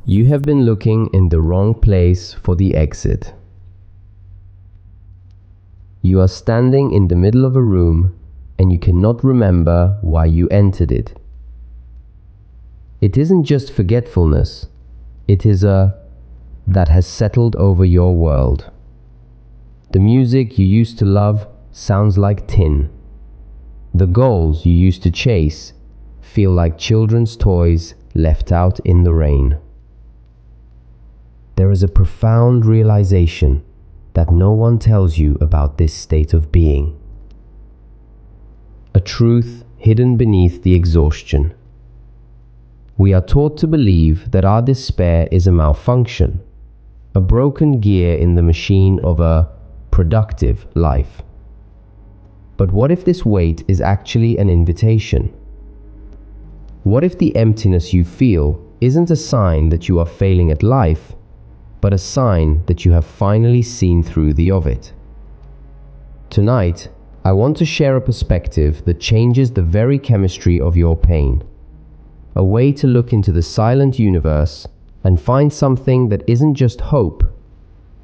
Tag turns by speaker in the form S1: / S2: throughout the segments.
S1: You have been looking in the wrong place for the exit. You are standing in the middle of a room and you cannot remember why you entered it. It isn't just forgetfulness, it is that has settled over your world. The music you used to love sounds like tin. The goals you used to chase feel like children's toys left out in the rain. There is a profound realization that no one tells you about this state of being. A truth hidden beneath the exhaustion. We are taught to believe that our despair is a malfunction, a broken gear in the machine of a productive life. But what if this weight is actually an invitation? What if the emptiness you feel isn't a sign that you are failing at life, but a sign that you have finally seen through of it? Tonight, I want to share a perspective that changes the very chemistry of your pain. A way to look into the silent universe and find something that isn't just hope,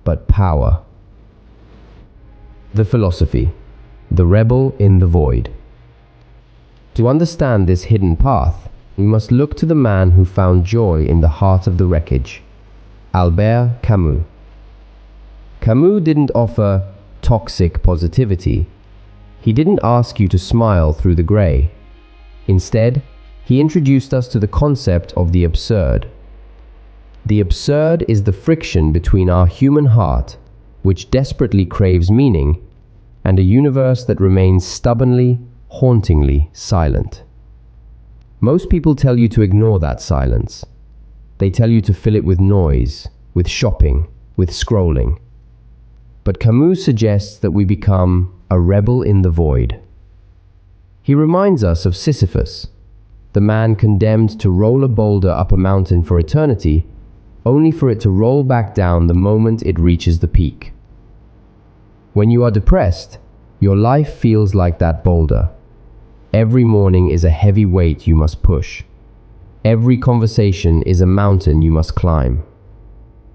S1: but power. The philosophy, the rebel in the void. To understand this hidden path, we must look to the man who found joy in the heart of the wreckage. Albert Camus. Camus didn't offer toxic positivity. He didn't ask you to smile through the gray. Instead, he introduced us to the concept of the absurd. The absurd is the friction between our human heart, which desperately craves meaning, and a universe that remains stubbornly, hauntingly silent. Most people tell you to ignore that silence. They tell you to fill it with noise, with shopping, with scrolling. But Camus suggests that we become a rebel in the void. He reminds us of Sisyphus, the man condemned to roll a boulder up a mountain for eternity, only for it to roll back down the moment it reaches the peak. When you are depressed, your life feels like that boulder. Every morning is a heavy weight you must push. Every conversation is a mountain you must climb.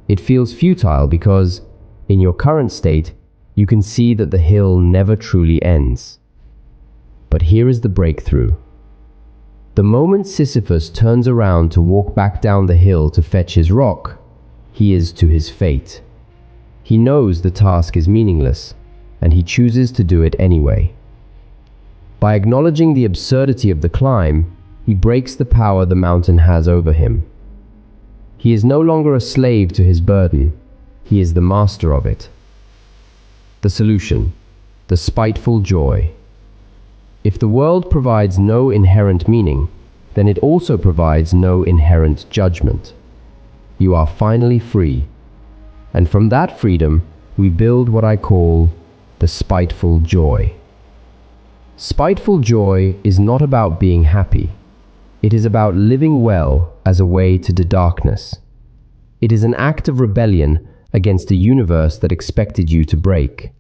S1: It feels futile because, in your current state, you can see that the hill never truly ends. But here is the breakthrough. The moment Sisyphus turns around to walk back down the hill to fetch his rock, he is to his fate. He knows the task is meaningless, and he chooses to do it anyway. By acknowledging the absurdity of the climb, he breaks the power the mountain has over him. He is no longer a slave to his burden, he is the master of it. The solution, the spiteful joy. If the world provides no inherent meaning, then it also provides no inherent judgment. You are finally free. And from that freedom, we build what I call the spiteful joy. Spiteful joy is not about being happy. It is about living well as a way to the darkness. It is an act of rebellion against a universe that expected you to break.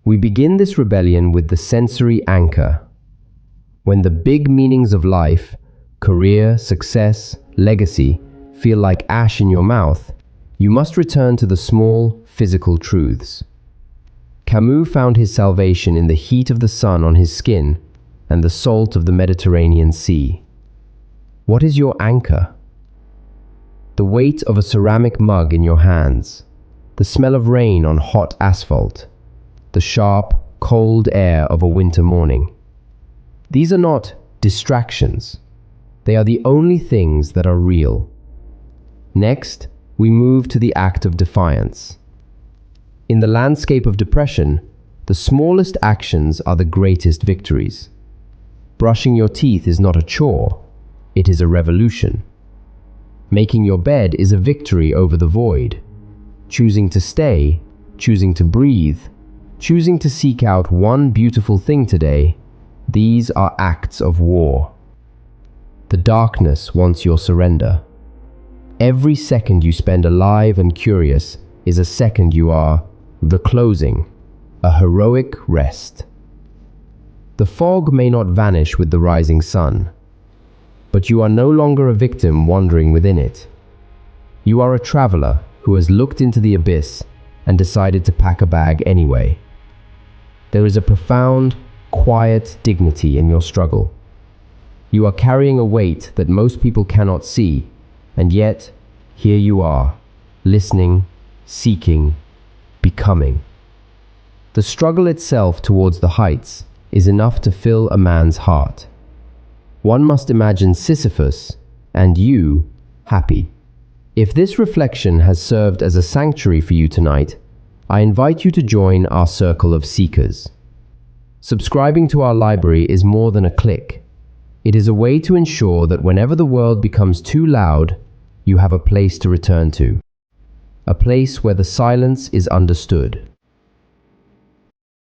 S1: We begin this rebellion with the sensory anchor. When the big meanings of life, career, success, legacy, feel like ash in your mouth, you must return to the small, physical truths. Camus found his salvation in the heat of the sun on his skin and the salt of the Mediterranean Sea. What is your anchor? The weight of a ceramic mug in your hands, the smell of rain on hot asphalt, the sharp, cold air of a winter morning. These are not distractions. They are the only things that are real. Next, we move to the act of defiance. In the landscape of depression, the smallest actions are the greatest victories. Brushing your teeth is not a chore, it is a revolution. Making your bed is a victory over the void. Choosing to stay, choosing to breathe, choosing to seek out one beautiful thing today, these are acts of war. The darkness wants your surrender. Every second you spend alive and curious is a second you are the closing, a heroic rest. The fog may not vanish with the rising sun, but you are no longer a victim wandering within it. You are a traveler who has looked into the abyss and decided to pack a bag anyway. There is a profound, quiet dignity in your struggle. You are carrying a weight that most people cannot see, and yet, here you are, listening, seeking, becoming. The struggle itself towards the heights is enough to fill a man's heart. One must imagine Sisyphus, and you, happy. If this reflection has served as a sanctuary for you tonight, I invite you to join our circle of seekers. Subscribing to our library is more than a click. It is a way to ensure that whenever the world becomes too loud, you have a place to return to. A place where the silence is understood.